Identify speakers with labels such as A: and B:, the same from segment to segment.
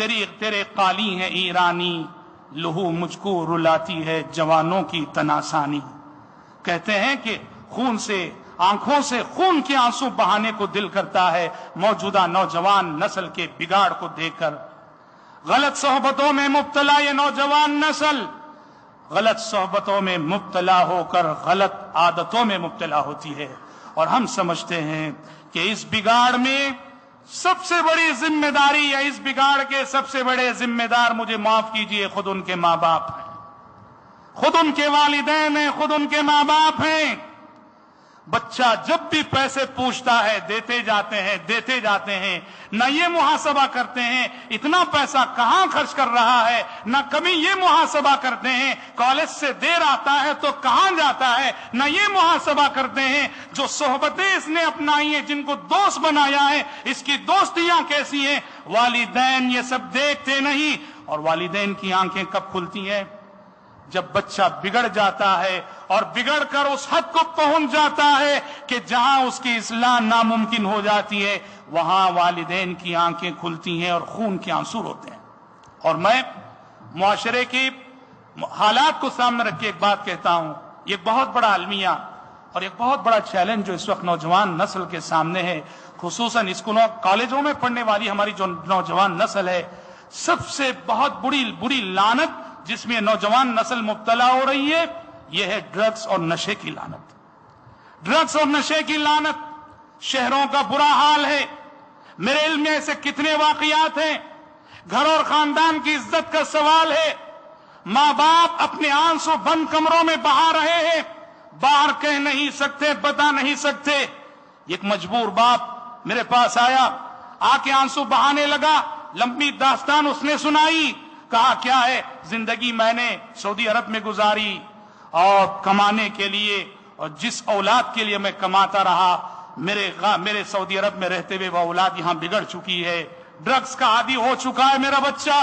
A: تیرے قالی ہیں ایرانی، لہو مجھ کو رلاتی ہے جوانوں کی تناسانی۔ کہتے ہیں کہ خون سے، آنکھوں سے خون کے آنسو بہانے کو دل کرتا ہے موجودہ نوجوان نسل کے بگاڑ کو دیکھ کر۔ غلط صحبتوں میں مبتلا یہ نوجوان نسل غلط صحبتوں میں مبتلا ہو کر غلط عادتوں میں مبتلا ہوتی ہے، اور ہم سمجھتے ہیں کہ اس بگاڑ میں سب سے بڑی ذمہ داری، یا اس بگاڑ کے سب سے بڑے ذمہ دار، مجھے معاف کیجئے، خود ان کے ماں باپ ہیں، خود ان کے والدین ہیں، خود ان کے ماں باپ ہیں۔ بچہ جب بھی پیسے پوچھتا ہے دیتے جاتے ہیں، نہ یہ محاسبہ کرتے ہیں اتنا پیسہ کہاں خرچ کر رہا ہے، نہ کبھی یہ محاسبہ کرتے ہیں کالج سے دیر آتا ہے تو کہاں جاتا ہے، نہ یہ محاسبہ کرتے ہیں جو صحبتیں اس نے اپنائی ہیں، جن کو دوست بنایا ہے، اس کی دوستیاں کیسی ہیں۔ والدین یہ سب دیکھتے نہیں، اور والدین کی آنکھیں کب کھلتی ہیں؟ جب بچہ بگڑ جاتا ہے اور بگڑ کر اس حد کو پہنچ جاتا ہے کہ جہاں اس کی اصلاح ناممکن ہو جاتی ہے، وہاں والدین کی آنکھیں کھلتی ہیں اور خون کے آنسو ہوتے ہیں۔ اور میں معاشرے کی حالات کو سامنے رکھ کے ایک بات کہتا ہوں، یہ بہت بڑا المیہ اور ایک بہت بڑا چیلنج جو اس وقت نوجوان نسل کے سامنے ہے، خصوصاً اسکولوں کالجوں میں پڑھنے والی ہماری جو نوجوان نسل ہے، سب سے بہت بری لعنت جس میں نوجوان نسل مبتلا ہو رہی ہے، یہ ہے ڈرگز اور نشے کی لعنت۔ ڈرگز اور نشے کی لعنت، شہروں کا برا حال ہے۔ میرے علم میں ایسے کتنے واقعات ہیں۔ گھر اور خاندان کی عزت کا سوال ہے، ماں باپ اپنے آنسو بند کمروں میں بہا رہے ہیں، باہر کہہ نہیں سکتے، بتا نہیں سکتے۔ ایک مجبور باپ میرے پاس آیا، آ کے آنسو بہانے لگا، لمبی داستان اس نے سنائی۔ کہا کیا ہے، زندگی میں نے سعودی عرب میں گزاری اور کمانے کے لیے، اور جس اولاد کے لیے میں کماتا رہا، میرے سعودی عرب میں رہتے ہوئے وہ اولاد یہاں بگڑ چکی ہے، ڈرگز کا عادی ہو چکا ہے میرا بچہ۔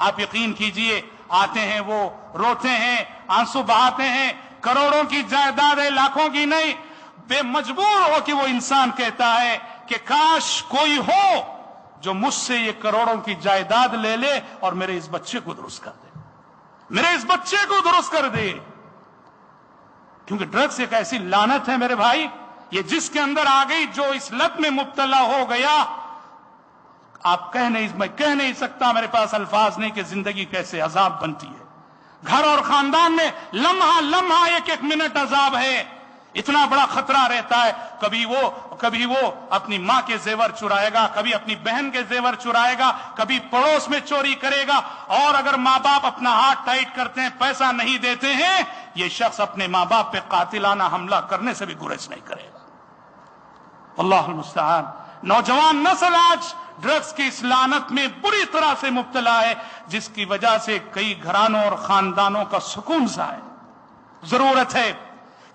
A: آپ یقین کیجئے، آتے ہیں وہ روتے ہیں، آنسو بہاتے ہیں، کروڑوں کی جائیداد ہے، لاکھوں کی نہیں، بے مجبور ہو کہ وہ انسان کہتا ہے کہ کاش کوئی ہو جو مجھ سے یہ کروڑوں کی جائیداد لے لے اور میرے اس بچے کو درست کر دے، میرے اس بچے کو درست کر دے۔ کیونکہ ڈرگز ایک ایسی لعنت ہے میرے بھائی، یہ جس کے اندر آ گئی، جو اس لت میں مبتلا ہو گیا، میں کہہ نہیں سکتا، میرے پاس الفاظ نہیں کہ زندگی کیسے عذاب بنتی ہے۔ گھر اور خاندان میں لمحہ لمحہ ایک منٹ عذاب ہے، اتنا بڑا خطرہ رہتا ہے۔ کبھی وہ اپنی ماں کے زیور چرائے گا، کبھی اپنی بہن کے زیور چرائے گا، کبھی پڑوس میں چوری کرے گا، اور اگر ماں باپ اپنا ہاتھ ٹائٹ کرتے ہیں، پیسہ نہیں دیتے ہیں، یہ شخص اپنے ماں باپ پہ قاتلانہ حملہ کرنے سے بھی گریز نہیں کرے گا۔ اللہ المستعان۔ نوجوان نسل آج ڈرگز کی اس لعنت میں بری طرح سے مبتلا ہے، جس کی وجہ سے کئی گھرانوں اور خاندانوں کا سکون سا ہے۔ ضرورت ہے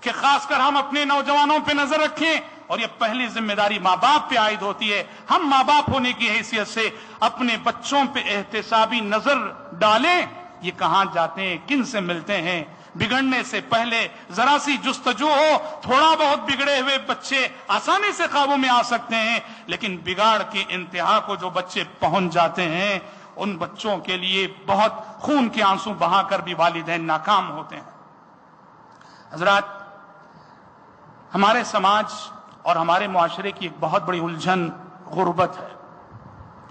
A: کہ خاص کر ہم اپنے نوجوانوں پہ نظر رکھیں، اور یہ پہلی ذمہ داری ماں باپ پہ عائد ہوتی ہے۔ ہم ماں باپ ہونے کی حیثیت سے اپنے بچوں پہ احتسابی نظر ڈالیں، یہ کہاں جاتے ہیں، کن سے ملتے ہیں۔ بگڑنے سے پہلے ذرا سی جستجو ہو، تھوڑا بہت بگڑے ہوئے بچے آسانی سے قابو میں آ سکتے ہیں، لیکن بگاڑ کی انتہا کو جو بچے پہنچ جاتے ہیں، ان بچوں کے لیے بہت خون کے آنسو بہا کر بھی والدین ناکام ہوتے ہیں۔ حضرات، ہمارے سماج اور ہمارے معاشرے کی ایک بہت بڑی الجھن غربت ہے۔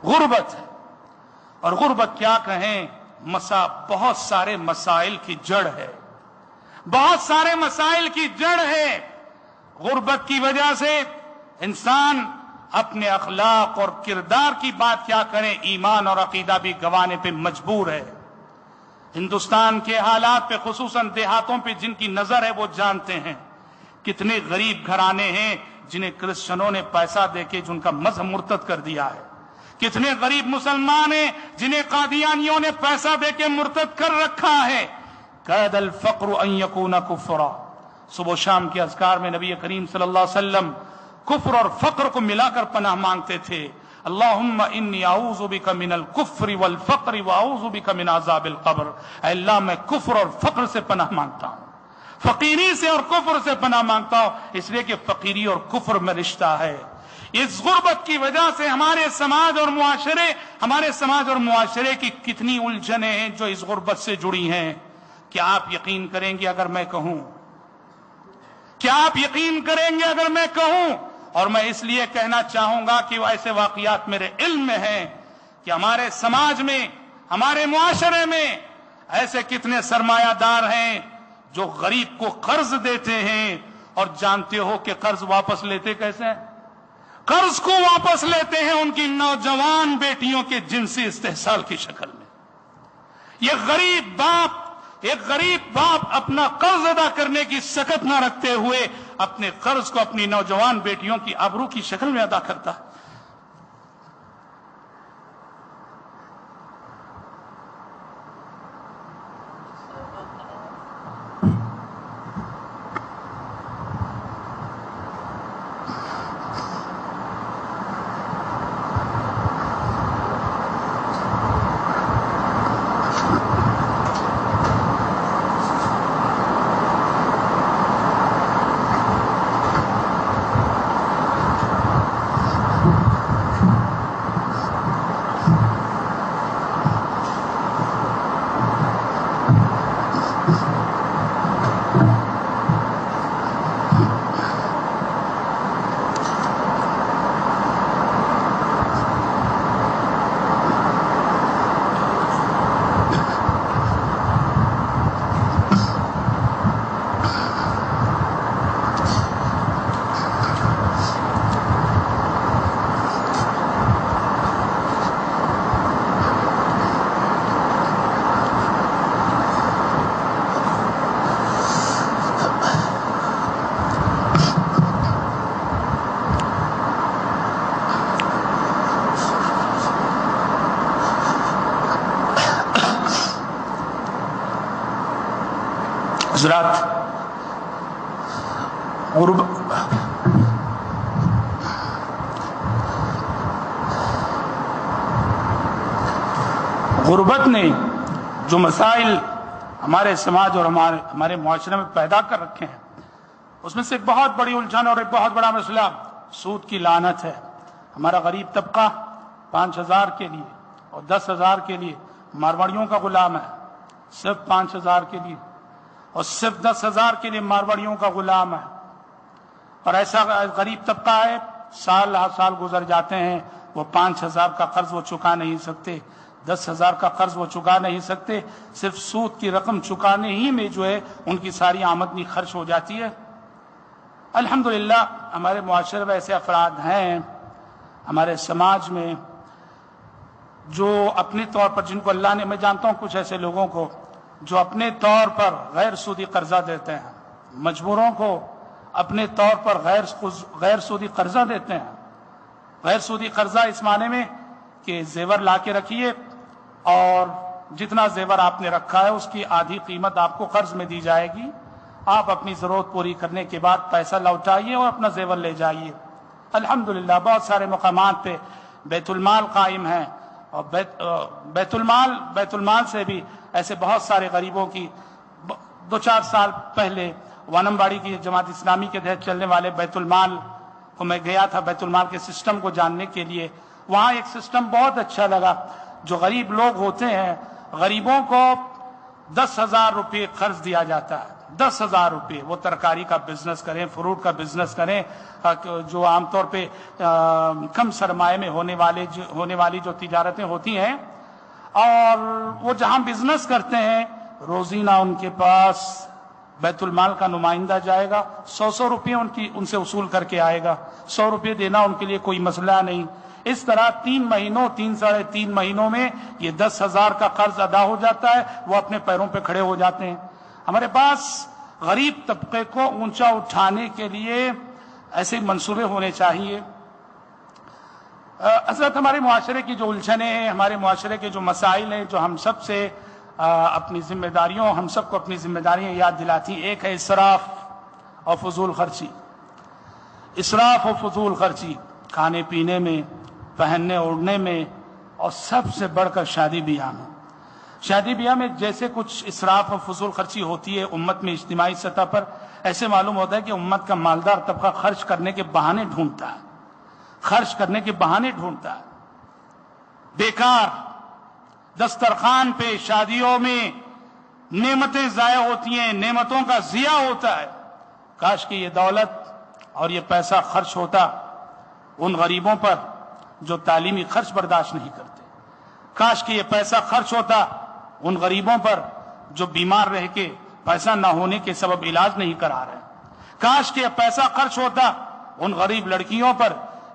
A: غربت ہے، اور غربت کیا کہیں، بہت سارے مسائل کی جڑ ہے، بہت سارے مسائل کی جڑ ہے۔ غربت کی وجہ سے انسان اپنے اخلاق اور کردار کی بات کیا کریں، ایمان اور عقیدہ بھی گنوانے پہ مجبور ہے۔ ہندوستان کے حالات پہ، خصوصاً دیہاتوں پہ جن کی نظر ہے وہ جانتے ہیں، کتنے غریب گھرانے ہیں جنہیں کرسچنوں نے پیسہ دے کے جن کا مذہب مرتد کر دیا ہے، کتنے غریب مسلمان ہیں جنہیں قادیانیوں نے پیسہ دے کے مرتد کر رکھا ہے۔ قید الفقر ان یکون کفرا، صبح و شام کے اذکار میں نبی کریم صلی اللہ علیہ وسلم کفر اور فقر کو ملا کر پناہ مانگتے تھے۔ اللہم انی اعوذ بک من الکفر والفقر واعوذ بک من عذاب القبر، اے اللہ میں کفر اور فقر سے پناہ مانگتا ہوں، فقیری سے اور کفر سے پناہ مانگتا ہوں، اس لیے کہ فقیری اور کفر میں رشتہ ہے۔ اس غربت کی وجہ سے ہمارے سماج اور معاشرے کی کتنی الجھنیں ہیں جو اس غربت سے جڑی ہیں. کیا آپ یقین کریں گے اگر میں کہوں اور میں اس لیے کہنا چاہوں گا کہ ایسے واقعات میرے علم میں ہیں کہ ہمارے سماج میں، ہمارے معاشرے میں ایسے کتنے سرمایہ دار ہیں جو غریب کو قرض دیتے ہیں اور جانتے ہو کہ قرض واپس لیتے کیسے ہیں؟ قرض کو واپس لیتے ہیں ان کی نوجوان بیٹیوں کے جنسی استحصال کی شکل میں. ایک غریب باپ اپنا قرض ادا کرنے کی سکت نہ رکھتے ہوئے اپنے قرض کو اپنی نوجوان بیٹیوں کی آبرو کی شکل میں ادا کرتا ہے. حضرات، غربت نے جو مسائل ہمارے سماج اور ہمارے معاشرے میں پیدا کر رکھے ہیں اس میں سے ایک بہت بڑی الجھن اور ایک بہت بڑا مسئلہ سود کی لعنت ہے. ہمارا غریب طبقہ 5,000 کے لیے اور 10,000 کے لیے مارواڑیوں کا غلام ہے. صرف 5,000 کے لیے اور صرف 10,000 کے لیے مارواڑیوں کا غلام ہے. اور ایسا غریب طبقہ ہے، سال گزر جاتے ہیں، وہ 5,000 کا قرض وہ چکا نہیں سکتے، 10,000 کا قرض وہ چکا نہیں سکتے. صرف سود کی رقم چکانے ہی میں جو ہے ان کی ساری آمدنی خرچ ہو جاتی ہے. الحمدللہ ہمارے معاشرے میں ایسے افراد ہیں ہمارے سماج میں جو اپنے طور پر، جن کو اللہ نے، میں جانتا ہوں کچھ ایسے لوگوں کو جو اپنے طور پر غیر سودی قرضہ دیتے ہیں، مجبوروں کو اپنے طور پر غیر سودی قرضہ دیتے ہیں. غیر سودی قرضہ اس معنی میں کہ زیور لا کے رکھیے اور جتنا زیور آپ نے رکھا ہے اس کی آدھی قیمت آپ کو قرض میں دی جائے گی، آپ اپنی ضرورت پوری کرنے کے بعد پیسہ لوٹائیے اور اپنا زیور لے جائیے. الحمدللہ بہت سارے مقامات پہ بیت المال قائم ہیں اور بیت المال سے بھی ایسے بہت سارے غریبوں کی 2-4 سال پہلے وانمباڑی کی جماعت اسلامی کے تحت چلنے والے بیت المال کو میں گیا تھا، بیت المال کے سسٹم کو جاننے کے لیے. وہاں ایک سسٹم بہت اچھا لگا. جو غریب لوگ ہوتے ہیں غریبوں کو 10,000 روپے قرض دیا جاتا ہے. 10,000 روپے. وہ ترکاری کا بزنس کریں، فروٹ کا بزنس کریں، جو عام طور پہ کم سرمایہ میں ہونے والی جو تجارتیں ہوتی ہیں، اور وہ جہاں بزنس کرتے ہیں روزینہ ان کے پاس بیت المال کا نمائندہ جائے گا، 100 روپے ان سے وصول کر کے آئے گا. 100 روپے دینا ان کے لیے کوئی مسئلہ نہیں. اس طرح 3 ساڑھے 3 مہینوں میں یہ 10,000 کا قرض ادا ہو جاتا ہے، وہ اپنے پیروں پہ کھڑے ہو جاتے ہیں. ہمارے پاس غریب طبقے کو اونچا اٹھانے کے لیے ایسے منصوبے ہونے چاہیے. حضرت ہمارے معاشرے کی جو الجھنیں ہیں، ہمارے معاشرے کے جو مسائل ہیں، جو ہم سب سے اپنی ذمہ داریوں، ہم سب کو اپنی ذمہ داریاں یاد دلاتی ہیں. ایک ہے اسراف اور فضول خرچی. اسراف اور فضول خرچی کھانے پینے میں، پہننے اوڑھنے میں، اور سب سے بڑھ کر شادی بیاہ میں. شادی بیاہ میں جیسے کچھ اسراف اور فضول خرچی ہوتی ہے امت میں اجتماعی سطح پر، ایسے معلوم ہوتا ہے کہ امت کا مالدار طبقہ خرچ کرنے کے بہانے ڈھونڈتا ہے. خرچ کرنے کے بہانے ڈھونڈتا ہے. بیکار دسترخوان پہ شادیوں میں نعمتیں ضائع ہوتی ہیں, نعمتوں کا ضیاع ہوتا ہے. کاش کہ یہ دولت اور یہ پیسہ خرچ ہوتا ان غریبوں پر جو تعلیمی خرچ برداشت نہیں کرتے. کاش کہ یہ پیسہ خرچ ہوتا ان غریبوں پر جو بیمار رہ کے پیسہ نہ ہونے کے سبب علاج نہیں کرا رہے. کاش کہ یہ پیسہ خرچ ہوتا ان غریب لڑکیوں پر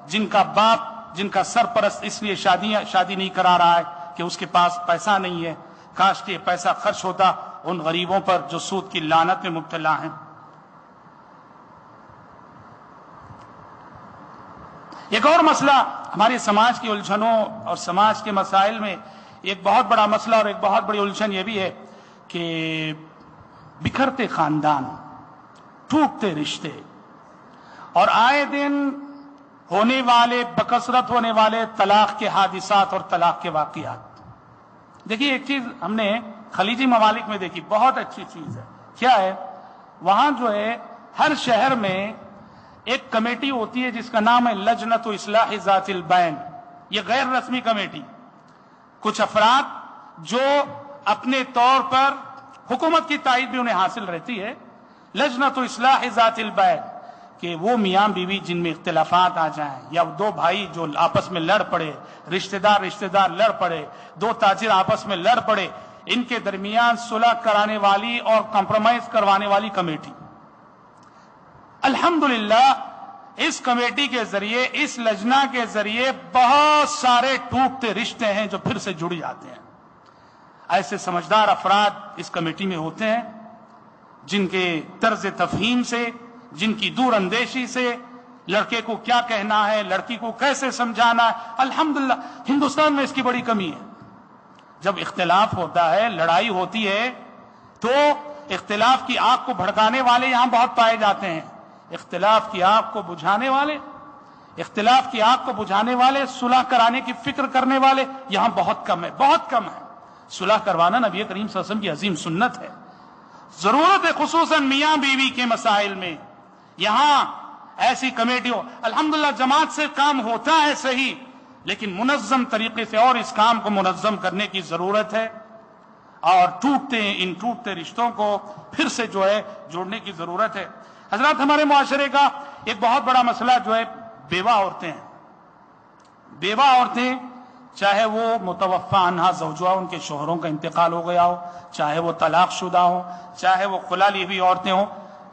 A: جن کا باپ, جن کا سرپرست اس لیے شادی نہیں کرا رہا ہے کہ اس کے پاس پیسہ نہیں ہے. کاش کہ یہ پیسہ خرچ ہوتا ان غریبوں پر جو سود کی لعنت میں مبتلا ہیں. ایک اور مسئلہ ہمارے سماج کی الجھنوں اور سماج کے مسائل میں ایک بہت بڑا مسئلہ اور ایک بہت بڑی الجھن یہ بھی ہے کہ بکھرتے خاندان, ٹوٹتے رشتے اور آئے دن ہونے والے بکثرت ہونے والے طلاق کے حادثات اور طلاق کے واقعات. دیکھیے ایک چیز ہم نے خلیجی ممالک میں دیکھی, بہت اچھی چیز ہے. کیا ہے؟ وہاں جو ہے ہر شہر میں ایک کمیٹی ہوتی ہے جس کا نام ہے لجنۃ اصلاح ذات البین. یہ غیر رسمی کمیٹی, کچھ افراد جو اپنے طور پر حکومت کی تائید بھی انہیں حاصل رہتی ہے, لجنۃ اصلاح ذات البین, کہ وہ میاں بیوی جن میں اختلافات آ جائیں یا دو بھائی جو آپس میں لڑ پڑے, رشتہ دار لڑ پڑے, دو تاجر آپس میں لڑ پڑے, ان کے درمیان صلح کرانے والی اور کمپرومائز کروانے والی کمیٹی. الحمدللہ اس کمیٹی کے ذریعے, اس لجنہ کے ذریعے بہت سارے ٹوٹتے رشتے ہیں جو پھر سے جڑ جاتے ہیں. ایسے سمجھدار افراد اس کمیٹی میں ہوتے ہیں جن کے طرز تفہیم سے, جن کی دور اندیشی سے لڑکے کو کیا کہنا ہے, لڑکی کو کیسے سمجھانا ہے. الحمدللہ ہندوستان میں اس کی بڑی کمی ہے. جب اختلاف ہوتا ہے, لڑائی ہوتی ہے, تو اختلاف کی آگ کو بھڑکانے والے یہاں بہت پائے جاتے ہیں. اختلاف کی آگ کو بجھانے والے, صلح کرانے کی فکر کرنے والے یہاں بہت کم ہے, بہت کم ہے. صلح کروانا نبی کریم صلی اللہ علیہ وسلم کی عظیم سنت ہے. ضرورت ہے خصوصاً میاں بیوی کے مسائل میں یہاں ایسی کمیٹیوں. الحمدللہ جماعت سے کام ہوتا ہے صحیح, لیکن منظم طریقے سے اور اس کام کو منظم کرنے کی ضرورت ہے, اور ان ٹوٹتے رشتوں کو پھر سے جو ہے جوڑنے کی ضرورت ہے. حضرات, ہمارے معاشرے کا ایک بہت بڑا مسئلہ جو ہے بیوہ عورتیں ہیں. بیوہ عورتیں, چاہے وہ متوفی عنہا زوجہ, ان کے شوہروں کا انتقال ہو گیا ہو, چاہے وہ طلاق شدہ ہوں, چاہے وہ خلا لی ہوئی عورتیں ہوں,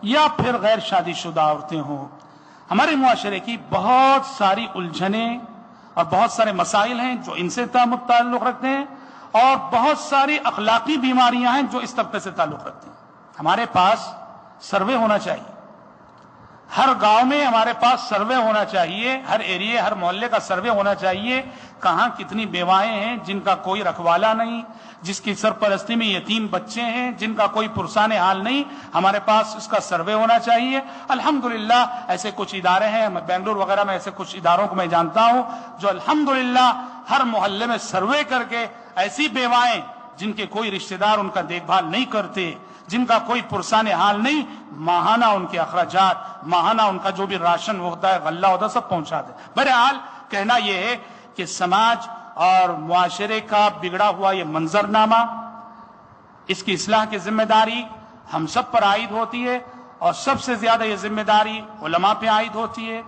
A: یا پھر غیر شادی شدہ عورتیں ہوں, ہمارے معاشرے کی بہت ساری الجھنیں اور بہت سارے مسائل ہیں جو ان سے تعلق رکھتے ہیں, اور بہت ساری اخلاقی بیماریاں ہیں جو اس طبقے سے تعلق رکھتے ہیں. ہمارے پاس سروے ہونا چاہیے, ہر گاؤں میں ہمارے پاس سروے ہونا چاہیے, ہر ایریے, ہر محلے کا سروے ہونا چاہیے, کہاں کتنی بیوائیں ہیں جن کا کوئی رکھوالا نہیں, جس کی سرپرستی میں یتیم بچے ہیں جن کا کوئی پرسان حال نہیں. ہمارے پاس اس کا سروے ہونا چاہیے. الحمدللہ ایسے کچھ ادارے ہیں, بنگلور وغیرہ میں ایسے کچھ اداروں کو میں جانتا ہوں جو الحمدللہ ہر محلے میں سروے کر کے ایسی بیوائیں جن کے کوئی رشتہ دار ان کا دیکھ بھال نہیں کرتے, جن کا کوئی پرسان حال نہیں, ماہانہ ان کے اخراجات, ماہانہ ان کا جو بھی راشن ہوتا ہے, غلہ ہوتا ہے, سب پہنچا دے. بہرحال کہنا یہ ہے کہ سماج اور معاشرے کا بگڑا ہوا یہ منظرنامہ, اس کی اصلاح کی ذمہ داری ہم سب پر عائد ہوتی ہے, اور سب سے زیادہ یہ ذمہ داری علماء پہ عائد ہوتی ہے,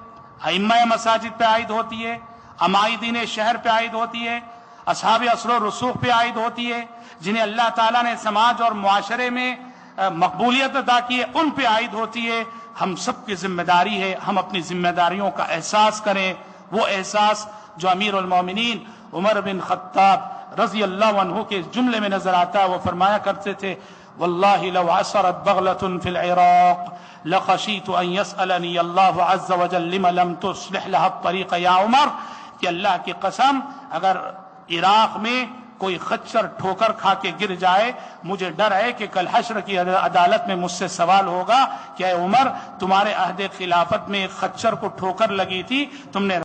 A: ائمہ مساجد پہ عائد ہوتی ہے, عمائدین شہر پہ عائد ہوتی ہے, اصحاب اثر و رسوخ پہ عائد ہوتی ہے, جنہیں اللہ تعالیٰ نے سماج اور معاشرے میں مقبولیت عطا کی ہے, ان پہ عائد ہوتی ہے. ہم سب کی ذمہ داری ہے ہم اپنی ذمہ داریوں کا احساس کریں, وہ احساس جو امیر المومنین عمر بن خطاب رضی اللہ عنہ کے جملے میں نظر آتا ہے. وہ فرمایا کرتے تھے, واللہ لو عثرت بغلۃ فی العراق لخشیت ان یسألنی اللہ عز وجل لم لم تصلح لها الطریق یا عمر, کہ اللہ کی قسم اگر عراق میں کوئی خچر ٹھوکر کھا کے گر جائے, مجھے ڈر ہے کہ کل حشر کی عدالت میں مجھ سے سوال ہوگا کہ اے عمر, تمہارے عہد خلافت میں خچر کو ٹھوکر لگی تھی, تم نے